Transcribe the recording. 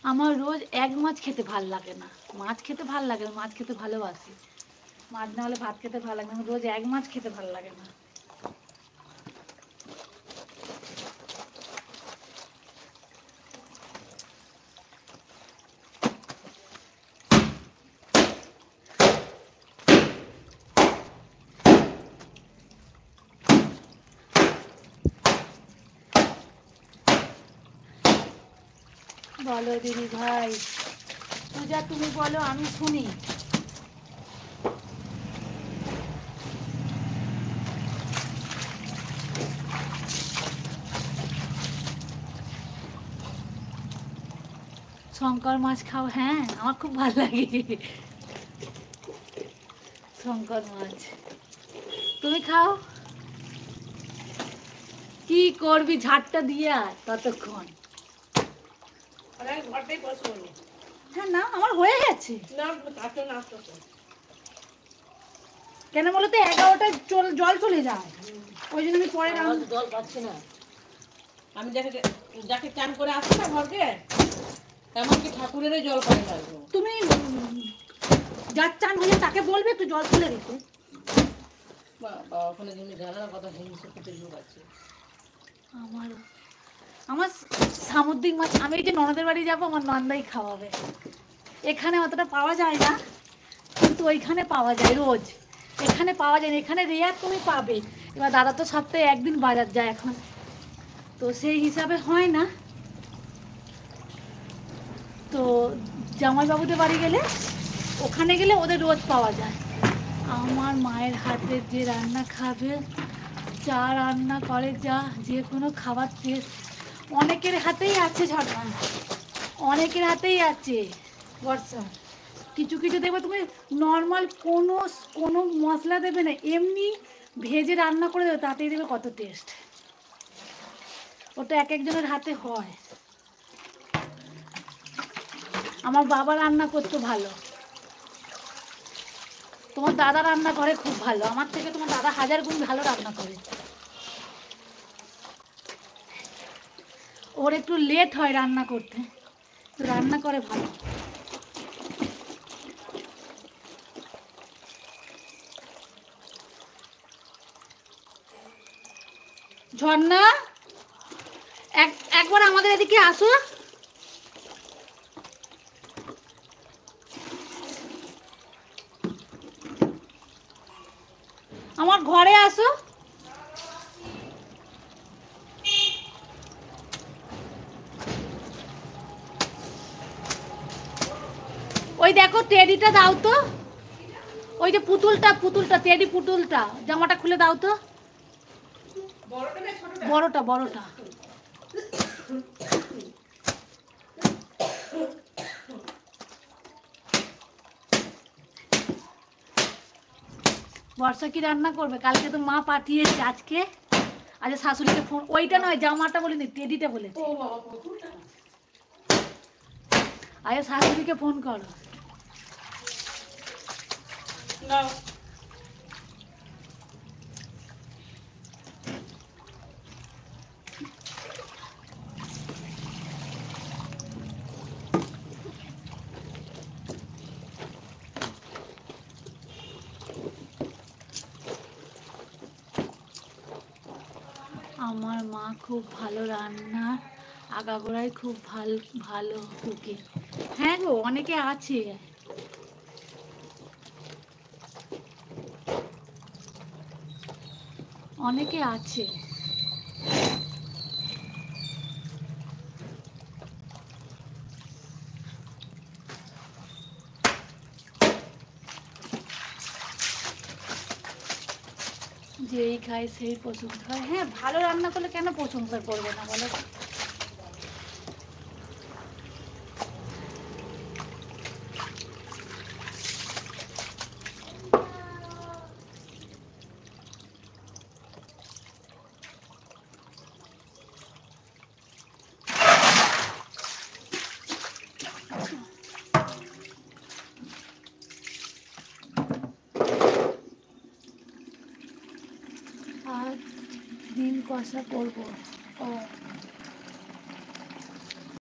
আমার রোজ এক মাছ খেতে ভাল লাগে না, মাছ খেতে ভাল লাগে না, মাছ খেতে ভালোবাসি, মাছ না হলে ভাত খেতে ভালো লাগে না, রোজ এক মাছ খেতে ভাল লাগে না। বলো দিদি ভাই, পূজা তুমি বলো আমি শুনি। শঙ্কর মাছ খাও? হ্যাঁ, আমার খুব ভালো লাগে শঙ্কর মাছ। তুমি খাও? কি করবি, ঝাড়টা দিয়ে আয় ততক্ষণ। হ্যাঁ না, আমার হয়ে গেছে। কেন বলো তো, 11টায় জল চলে যায়, ওই জন্য আমি পরে জল পাচ্ছি না। আমি যাকে চান করে আসি না ঘরকে, এমনকি ঠাকুরেরই জল পাই না। তুমি যার চান হয়ে তাকে বলবে একটু জল তুলে দিতে। ওখানে যিনি জানার কথা হিংসে করতে যোগ আছে আমার সামুদ্রিক মাছ। আমি এই যে ননদের বাড়ি যাবো, আমার নন্দাই খাওয়াবে। এখানে অতটা পাওয়া যায় না, কিন্তু ওইখানে পাওয়া যায় রোজ। এখানে পাওয়া যায় না, এখানে রেয়ার তুমি পাবে। এবার দাদা তো সপ্তাহে একদিন বাজার যায় এখন, তো সেই হিসাবে হয় না। তো জামাইবাবুদের বাড়ি গেলে, ওখানে গেলে ওদের রোজ পাওয়া যায়। আমার মায়ের হাতের যে রান্না খাবে, যা রান্না করে, যা যে কোনো খাবার টেস্ট অনেকের হাতেই আছে ঝর্ণা, অনেকের হাতেই আছে বর্ষা। কিছু কিছু দেখবে তুমি নর্মাল কোনো কোনো মশলা দেবে না, এমনি ভেজে রান্না করে দেবে, তাতেই দেবে কত টেস্ট। ওটা এক একজনের হাতে হয়। আমার বাবা রান্না করতো ভালো, তোমার দাদা রান্না করে খুব ভালো, আমার থেকে তোমার দাদা 1000 গুণ ভালো রান্না করে। ওর একটু লেট হয় রান্না করতে, তো রান্না করে ভালো। ঝর্ণা, একবার আমাদের এদিকে আসো। আমার ঘরে আসো। ওই দেখো টেডিটা দাও তো, ওই যে পুতুলটা টেডি পুতুলটা, জামাটা খুলে দাও তো। বড়টা বড়টা। বর্ষা কি রান্না করবে? কালকে তো মা পাঠিয়েছে, আজকে আচ্ছা শাশুড়িকে ফোন, ওইটা নয় জামাটা বলিনি, টেডিটা বলেছে। আচ্ছা শাশুড়িকে ফোন করো। আমার মা খুব ভালো রান্না, আগাগোড়াই খুব ভালো কুকিং। হ্যাঁ গো, অনেকে আছে, অনেকে আছে। যেই খায় সেই প্রশংসা হয়। হ্যাঁ, ভালো রান্না করলে কেন প্রশংসা করবে না বলো? আর ডিম কষা করবো। ও